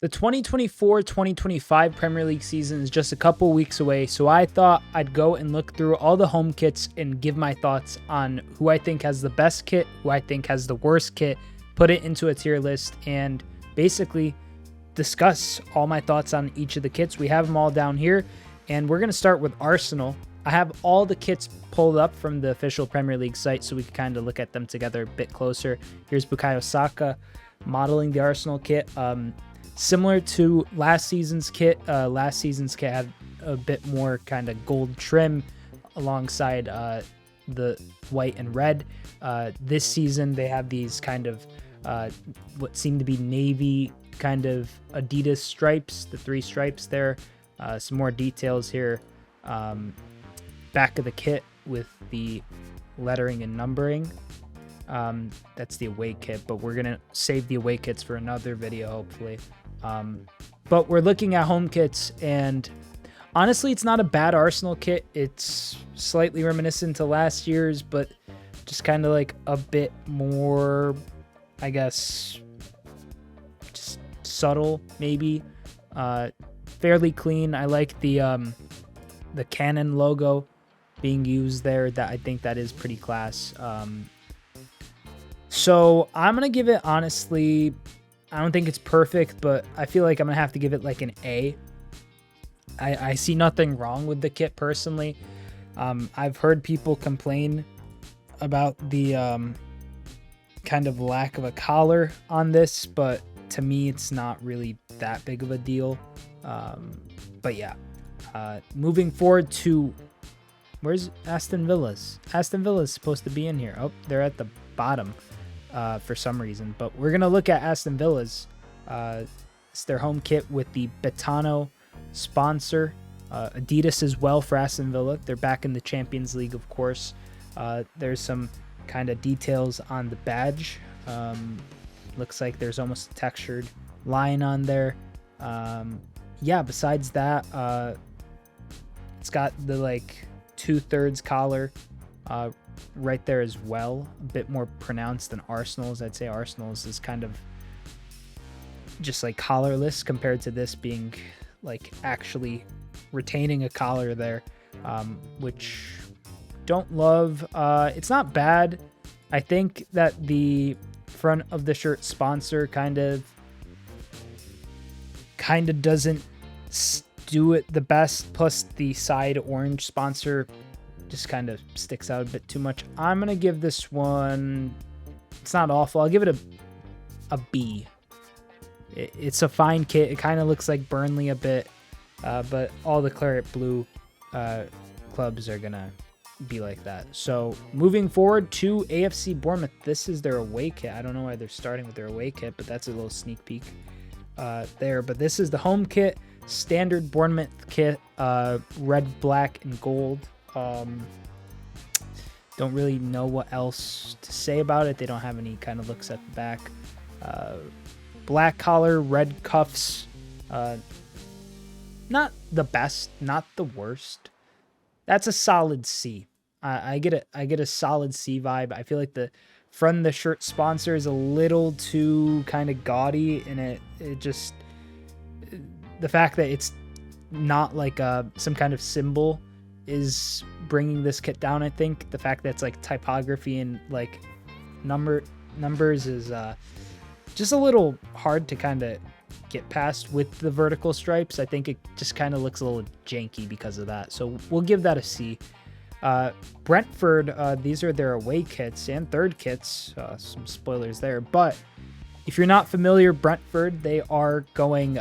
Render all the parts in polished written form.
The 2024-2025 Premier League season is just a couple weeks away, so I thought I'd go and look through all the home kits and give my thoughts on who I think has the best kit, who I think has the worst kit, put it into a tier list, and basically discuss all my thoughts on each of the kits. We have them all down here, and we're going to start with Arsenal. I have all the kits pulled up from the official Premier League site so we can kind of look at them together a bit closer. Here's Bukayo Saka modeling the Arsenal kit. Similar to last season's kit had a bit more kind of gold trim alongside the white and red. This season they have these kind of what seem to be navy kind of Adidas stripes, the three stripes there. Some more details here. Back of the kit with the lettering and numbering. That's the away kit, but we're gonna save the away kits for another video hopefully. But we're looking at home kits, and honestly it's not a bad Arsenal kit. It's slightly reminiscent to last year's, but just kind of like a bit more, I guess, just subtle maybe. Fairly clean. I like the Canon logo being used there. That I think that is pretty class. So I'm gonna give it, honestly, I don't think it's perfect, but I feel like I'm gonna have to give it like an A. I see nothing wrong with the kit personally. I've heard people complain about the kind of lack of a collar on this, but to me it's not really that big of a deal. But yeah, moving forward to, where's Aston Villa's? Aston Villa's supposed to be in here. Oh, they're at the bottom for some reason, but we're gonna look at Aston Villa's. It's their home kit with the Betano sponsor. Adidas as well for Aston Villa. They're back in the Champions League, of course. There's some kind of details on the badge. Looks like there's almost a textured line on there. Yeah, besides that, it's got the like 2/3 collar right there as well. A bit more pronounced than Arsenal's. I'd say Arsenal's is kind of just like collarless compared to this being like actually retaining a collar there, which don't love. It's not bad. I think that the front of the shirt sponsor kind of doesn't do it the best, plus the side orange sponsor just kind of sticks out a bit too much. I'm gonna give this one, it's not awful, I'll give it a B. It's a fine kit. It kind of looks like Burnley a bit, but all the claret blue clubs are gonna be like that. So moving forward to AFC Bournemouth, this is their away kit. I don't know why they're starting with their away kit, but that's a little sneak peek there. But this is the home kit, standard Bournemouth kit, red, black, and gold. Don't really know what else to say about it. They don't have any kind of looks at the back. Black collar, red cuffs. Not the best, not the worst. That's a solid C. I get a solid C vibe. I feel like the front of the shirt sponsor is a little too kind of gaudy, and it just, the fact that it's not like some kind of symbol is bringing this kit down. I think the fact that it's like typography and like numbers is just a little hard to kind of get past with the vertical stripes. I think it just kind of looks a little janky because of that, so we'll give that a C. Brentford, these are their away kits and third kits, some spoilers there, but if you're not familiar, Brentford, they are going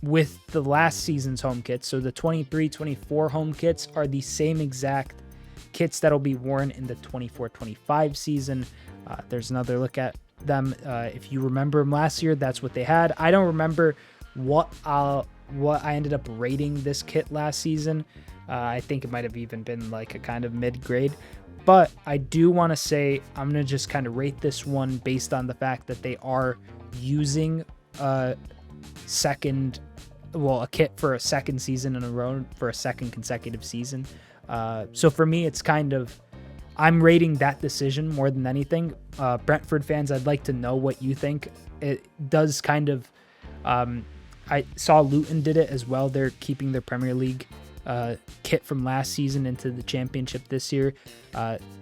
with the last season's home kits. So the 23-24 home kits are the same exact kits that'll be worn in the 24-25 season. There's another look at them. If you remember them last year, that's what they had. I don't remember what I ended up rating this kit last season. I think it might have even been like a kind of mid-grade, but I do want to say I'm going to just kind of rate this one based on the fact that they are using a kit for a second season in a row, for a second consecutive season. So for me, it's kind of, I'm rating that decision more than anything. Brentford fans, I'd like to know what you think. It does kind of I saw Luton did it as well. They're keeping their Premier League kit from last season into the championship this year.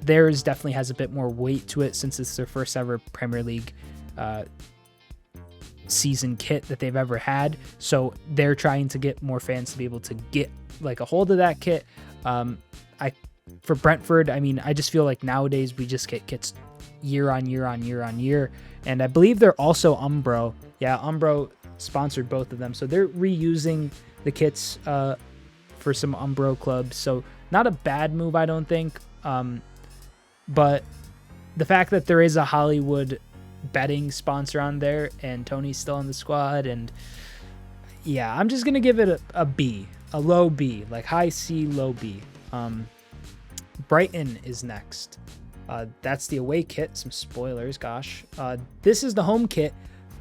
Theirs definitely has a bit more weight to it since it's their first ever Premier League season kit that they've ever had. So they're trying to get more fans to be able to get like a hold of that kit. For Brentford, I mean, I just feel like nowadays we just get kits year on year on year on year. And I believe they're also Umbro. Yeah, Umbro sponsored both of them. So they're reusing the kits for some Umbro clubs. So not a bad move, I don't think. But the fact that there is a Hollywood betting sponsor on there and Tony's still in the squad, and yeah, I'm just going to give it a B, a low B, like high C, low B. Brighton is next. That's the away kit. Some spoilers, gosh. This is the home kit.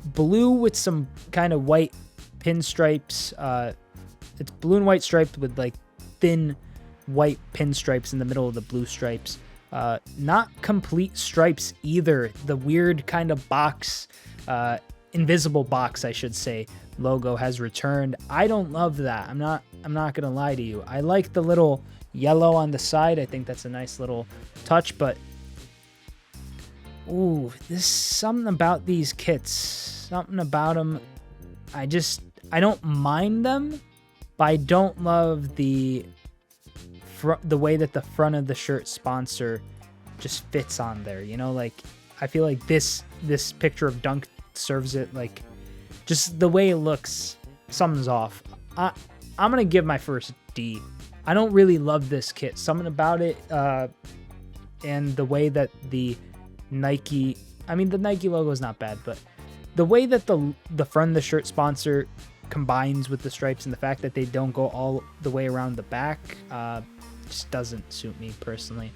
Blue with some kind of white pinstripes. It's blue and white striped with like thin white pinstripes in the middle of the blue stripes. Not complete stripes either. The weird kind of box, invisible box, I should say, logo has returned. I don't love that. I'm not gonna lie to you. I like the little yellow on the side. I think that's a nice little touch, but ooh, there's something about these kits. Something about them. I don't mind them, but I don't love the way that the front of the shirt sponsor just fits on there. You know, like I feel like this picture of Dunk serves it, like just the way it looks, something's off. I'm gonna give my first D. I don't really love this kit. Something about it, and the way that the Nike logo is not bad, but the way that the front of the shirt sponsor combines with the stripes and the fact that they don't go all the way around the back, just doesn't suit me personally.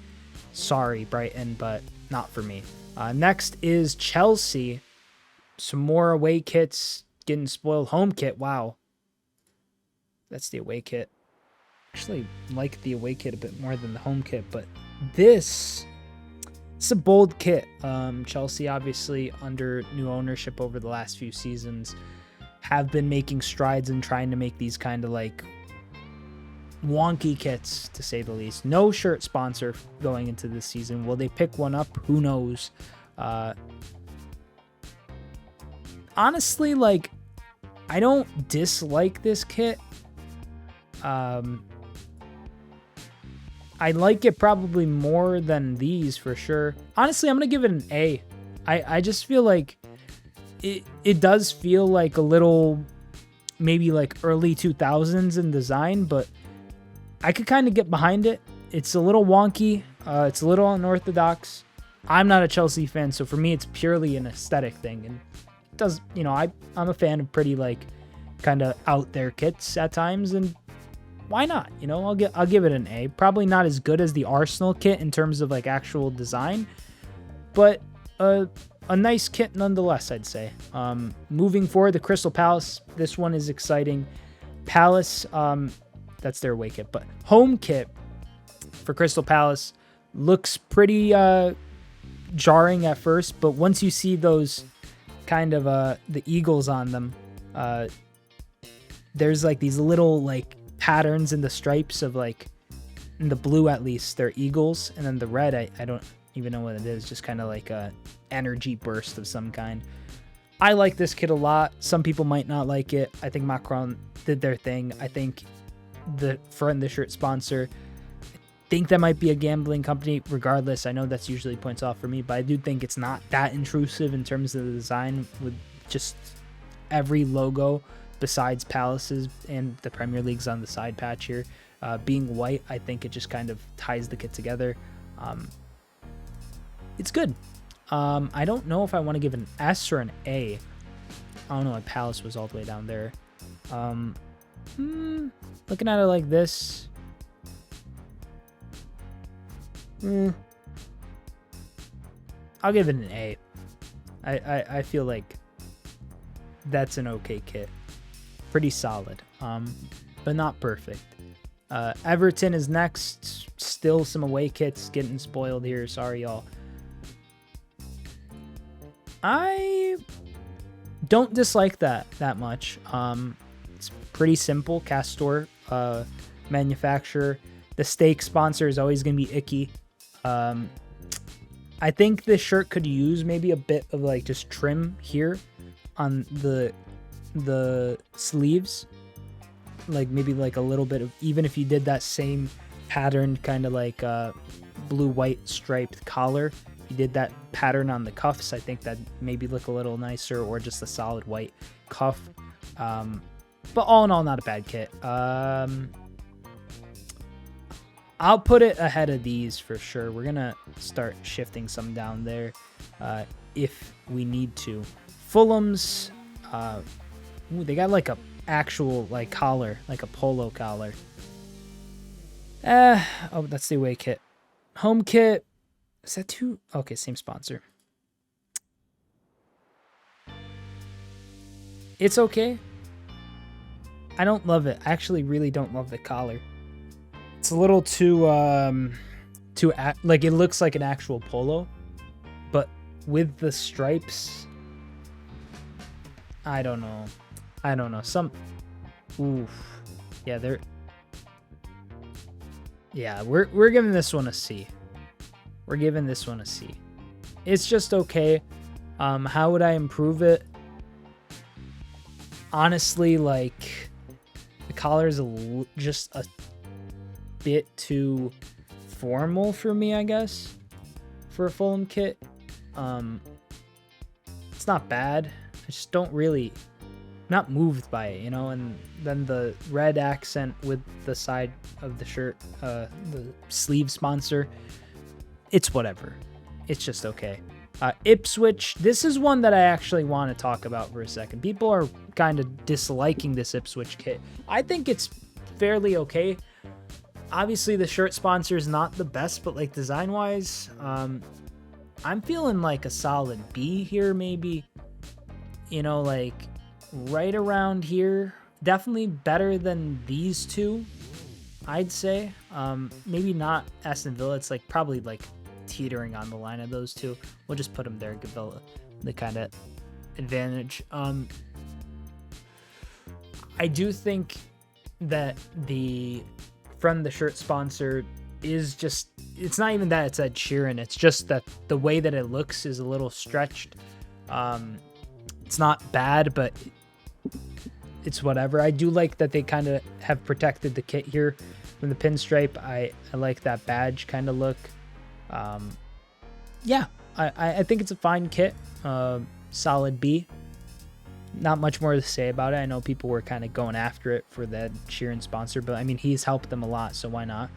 Sorry, Brighton, but not for me. Next is Chelsea. Some more away kits getting spoiled. Home kit, wow. That's the away kit. Actually like the away kit a bit more than the home kit, but it's a bold kit. Chelsea, obviously under new ownership over the last few seasons, have been making strides in trying to make these kind of like wonky kits, to say the least. No shirt sponsor going into this season. Will they pick one up? Who knows? Honestly, like, I don't dislike this kit. I like it probably more than these for sure. Honestly, I'm going to give it an A. I just feel like it does feel like a little maybe like early 2000s in design, but I could kind of get behind it. It's a little wonky. It's a little unorthodox. I'm not a Chelsea fan, so for me, it's purely an aesthetic thing. And it does, you know, I'm a fan of pretty like kind of out there kits at times, and why not? You know, I'll give it an A. Probably not as good as the Arsenal kit in terms of like actual design, but a nice kit nonetheless, I'd say. Moving forward, the Crystal Palace. This one is exciting. Palace, that's their away kit, but home kit for Crystal Palace looks pretty jarring at first, but once you see those kind of the eagles on them, there's like these little like patterns in the stripes of like, in the blue at least, they're eagles, and then the red, I don't even know what it is, just kind of like a energy burst of some kind. I like this kit a lot. Some people might not like it. I think Macron did their thing. I think the front of the shirt sponsor, I think that might be a gambling company. Regardless, I know that's usually points off for me, but I do think it's not that intrusive in terms of the design, with just every logo besides Palace's and the Premier League's on the side patch here being white. I think it just kind of ties the kit together. It's good. I don't know if I want to give an S or an A. I don't know why Palace was all the way down there. Looking at it like this, I'll give it an A. I feel like that's an okay kit. Pretty solid, but not perfect. Everton is next. Still some away kits getting spoiled here. Sorry, y'all. I Don't dislike that much. It's pretty simple. Castor manufacturer. The steak sponsor is always going to be icky. I think this shirt could use maybe a bit of like just trim here on the sleeves. Like maybe like a little bit of, even if you did that same pattern kind of like blue-white striped collar, you did that pattern on the cuffs, I think that maybe look a little nicer, or just a solid white cuff. But all in all, not a bad kit. I'll put it ahead of these for sure. We're gonna start shifting some down there if we need to. Fulham's, ooh, they got like a actual like collar, like a polo collar. Oh, that's the away kit. Home kit, is that too? Okay, same sponsor. It's okay. I don't love it. I actually really don't love the collar. It's a little too like it looks like an actual polo, but with the stripes, I don't know. Some, oof. Yeah, we're giving this one a C. We're giving this one a C. It's just okay. How would I improve it? Honestly, like the collar is just a bit too formal for me, I guess, for a Fulham kit. It's not bad. I just don't really, not moved by it, you know. And then the red accent with the side of the shirt, the sleeve sponsor, it's whatever. It's just okay. Ipswich, this is one that I actually want to talk about for a second. People are kind of disliking this Ipswich kit. I think it's fairly okay. Obviously, the shirt sponsor is not the best, but like design-wise, I'm feeling like a solid B here, maybe. You know, like right around here. Definitely better than these two, I'd say. Maybe not Aston Villa. It's like probably like teetering on the line of those two. We'll just put them there, give Villa the kind of advantage. I do think that from the shirt sponsor is just, it's not even that it's Ed Sheeran, it's just that the way that it looks is a little stretched. It's not bad, but it's whatever. I do like that they kind of have protected the kit here from the pinstripe. I like that badge kind of look. Yeah, I think it's a fine kit. Solid B. Not much more to say about it. I know people were kind of going after it for that Sheeran sponsor, but I mean, he's helped them a lot, so why not?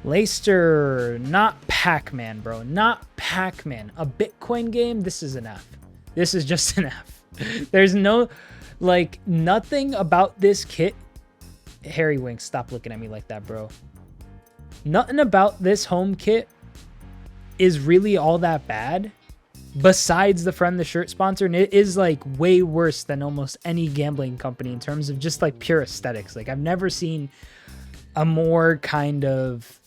Leicester, not Pac-Man, bro. Not Pac-Man. A Bitcoin game? This is an F. This is just an F. There's no, like, nothing about this kit. Harry Winks, stop looking at me like that, bro. Nothing about this home kit is really all that bad, besides the friend the shirt sponsor, and it is like way worse than almost any gambling company in terms of just like pure aesthetics. Like I've never seen a more kind of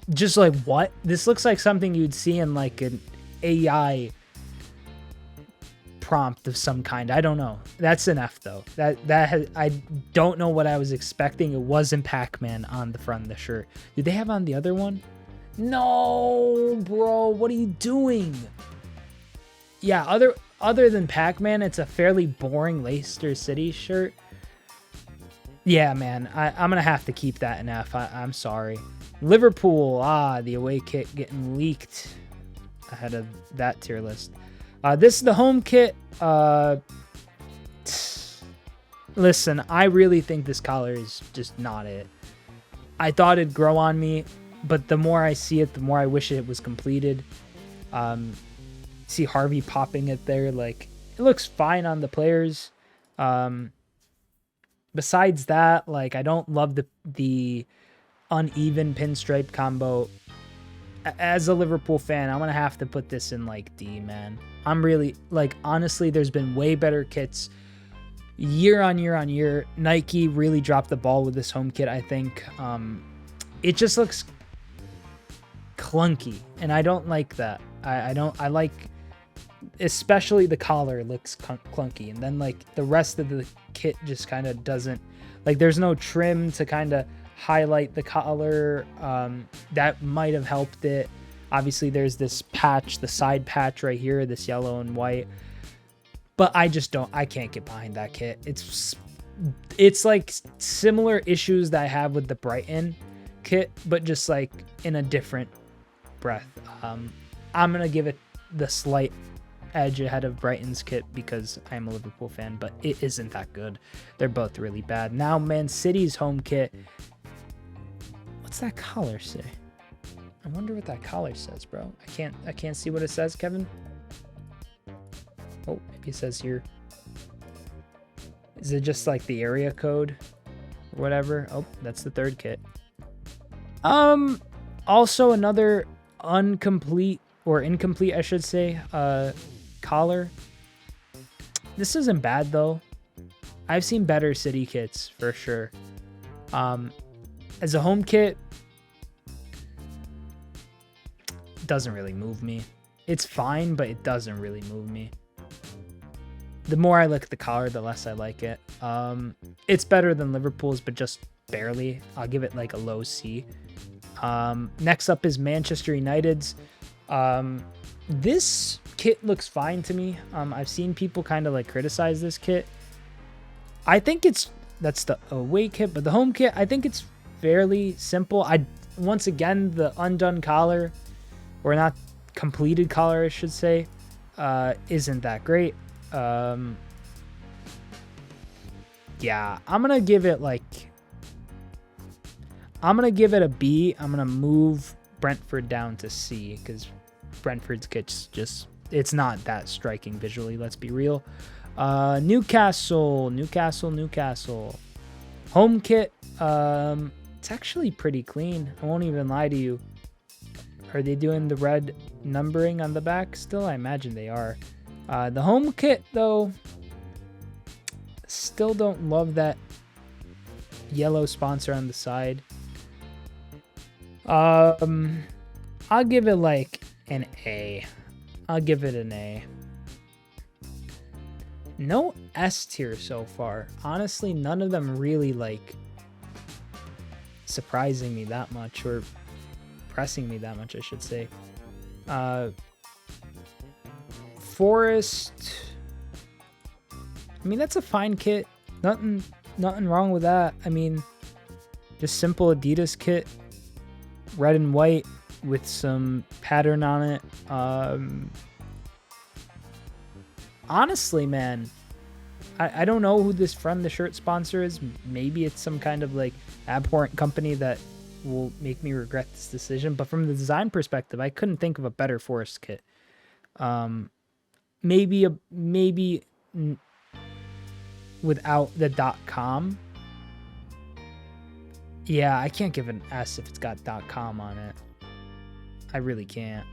just like, what? This looks like something you'd see in like an AI prompt of some kind. I don't know. That's an F though. I don't know what I was expecting. It wasn't Pac-Man on the front of the shirt. Did they have on the other one? No, bro, what are you doing? Yeah, other than Pac-Man, it's a fairly boring Leicester City shirt. Yeah, man, I'm gonna have to keep that in F. I'm sorry. Liverpool, the away kit getting leaked ahead of that tier list. This is the home kit. Listen, I really think this collar is just not it. I thought it'd grow on me, but the more I see it, the more I wish it was completed. See Harvey popping it there. Like, it looks fine on the players. Besides that, like, I don't love the uneven pinstripe combo. As a Liverpool fan, I'm going to have to put this in, like, D, man. I'm really, like, honestly, there's been way better kits year on year on year. Nike really dropped the ball with this home kit, I think. It just looks clunky, and I don't like that. I like especially the collar looks clunky, and then like the rest of the kit just kind of doesn't, like there's no trim to kind of highlight the collar. That might have helped it. Obviously there's this patch, the side patch right here, this yellow and white, but I can't get behind that kit. It's like similar issues that I have with the Brighton kit, but just like in a different breath. I'm gonna give it the slight edge ahead of Brighton's kit because I'm a Liverpool fan, but it isn't that good. They're both really bad. Now Man City's home kit. What's that collar say? I wonder what that collar says, bro. I can't see what it says, Kevin. Oh, maybe it says here. Is it just like the area code or whatever? Oh, that's the third kit. Also another incomplete, I should say, collar. This isn't bad though. I've seen better City kits for sure. As a home kit, it doesn't really move me. It's fine, but it doesn't really move me. The more I look at the collar, the less I like it. It's better than Liverpool's, but just barely. I'll give it like a low C. Next up is Manchester United's. This kit looks fine to me. I've seen people kind of like criticize this kit. I think that's the away kit, but the home kit, I think it's fairly simple. Once again, the undone collar, or not completed collar, I should say, isn't that great. Yeah, I'm gonna give it a B. I'm gonna move Brentford down to C because Brentford's kit's just, it's not that striking visually, let's be real. Newcastle home kit. It's actually pretty clean. I won't even lie to you. Are they doing the red numbering on the back still? I imagine they are. The home kit though, still don't love that yellow sponsor on the side. I'll give it like an A. I'll give it an A. No S tier so far. Honestly, none of them really like surprising me that much, or pressing me that much, I should say. Forest, I mean, that's a fine kit. Nothing wrong with that. I mean, just simple Adidas kit, red and white with some pattern on it. Honestly, man, I don't know who this Friend the Shirt sponsor is. Maybe it's some kind of like abhorrent company that will make me regret this decision. But from the design perspective, I couldn't think of a better Forest kit. Maybe without the .com. Yeah, I can't give it an S if it's got .com on it. I really can't.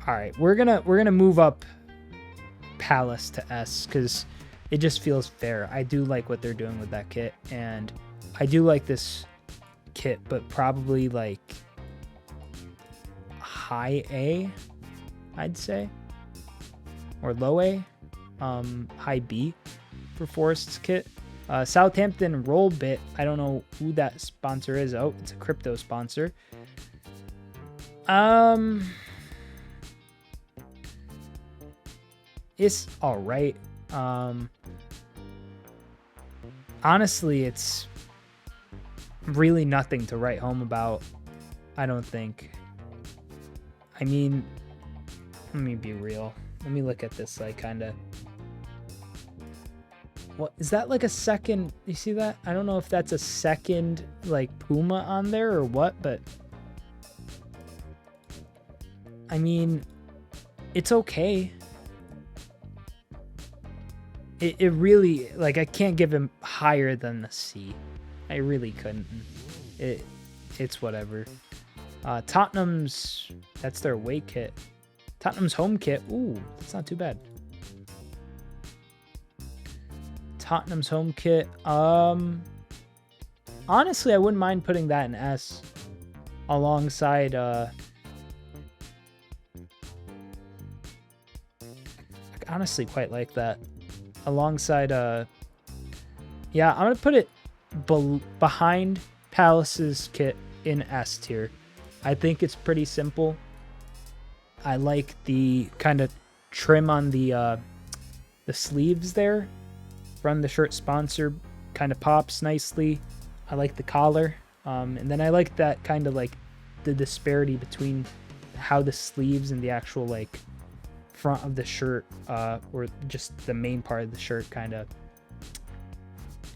All right, we're gonna move up Palace to S because it just feels fair. I do like what they're doing with that kit, and I do like this kit, but probably like high A, I'd say, or low A, high B for Forest's kit. Southampton roll bit. I don't know who that sponsor is. Oh, it's a crypto sponsor. It's all right. Honestly, it's really nothing to write home about, I don't think. I mean, let me be real. Let me look at this, like, kind of. What is that, like a second? You see that? I don't know if that's a second like Puma on there or what, but I mean, it's okay. It really, like, I can't give him higher than the C. I really couldn't. It's whatever. Tottenham's, that's their away kit. Tottenham's home kit. Ooh, that's not too bad. Tottenham's home kit. Honestly, I wouldn't mind putting that in S honestly quite like that. Alongside, yeah, I'm going to put it behind Palace's kit in S tier. I think it's pretty simple. I like the kind of trim on the sleeves there from the shirt sponsor, kind of pops nicely. I like the collar, and then I like that kind of like the disparity between how the sleeves and the actual like front of the shirt, or just the main part of the shirt, kind of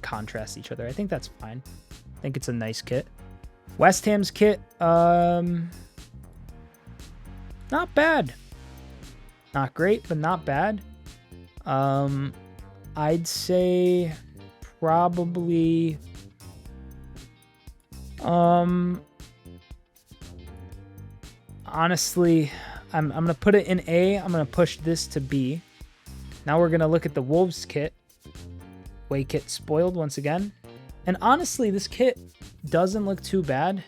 contrast each other. I think that's fine. I think it's a nice kit. West Ham's kit, not bad. Not great, but not bad. I'd say probably honestly, I'm gonna put it in A. I'm gonna push this to B. Now we're gonna look at the Wolves kit. Away kit spoiled once again. And honestly, this kit doesn't look too bad.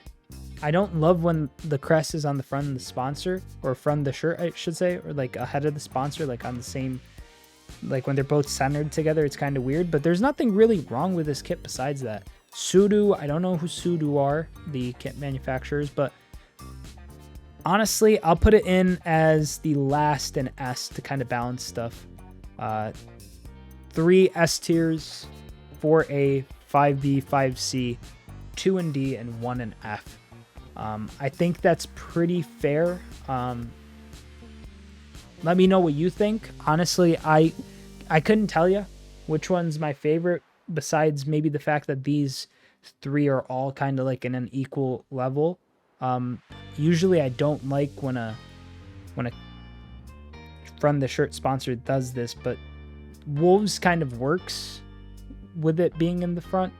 I don't love when the crest is on the front of the sponsor, or from the shirt, I should say, or like ahead of the sponsor, like on the same, like when they're both centered together, it's kind of weird. But there's nothing really wrong with this kit besides that. Sedo, I don't know who Sedo are, the kit manufacturers, but honestly, I'll put it in as the last in S to kind of balance stuff. 3 S tiers, 4A, 5B, 5C, 2 in D, and 1 in F. I think that's pretty fair. Let me know what you think. Honestly, I couldn't tell you which one's my favorite, besides maybe the fact that these 3 are all kind of like in an equal level. Usually I don't like when a from the shirt sponsor does this, but Wolves kind of works with it being in the front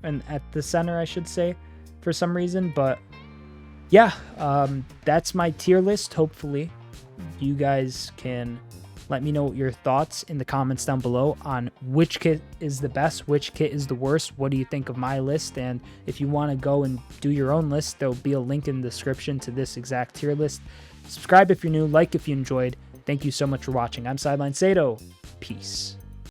and at the center, I should say, for some reason. But yeah, that's my tier list. Hopefully you guys can let me know your thoughts in the comments down below on which kit is the best, which kit is the worst. What do you think of my list? And if you want to go and do your own list, there'll be a link in the description to this exact tier list. Subscribe if you're new, like if you enjoyed. Thank you so much for watching. I'm Sideline Sedo. Peace.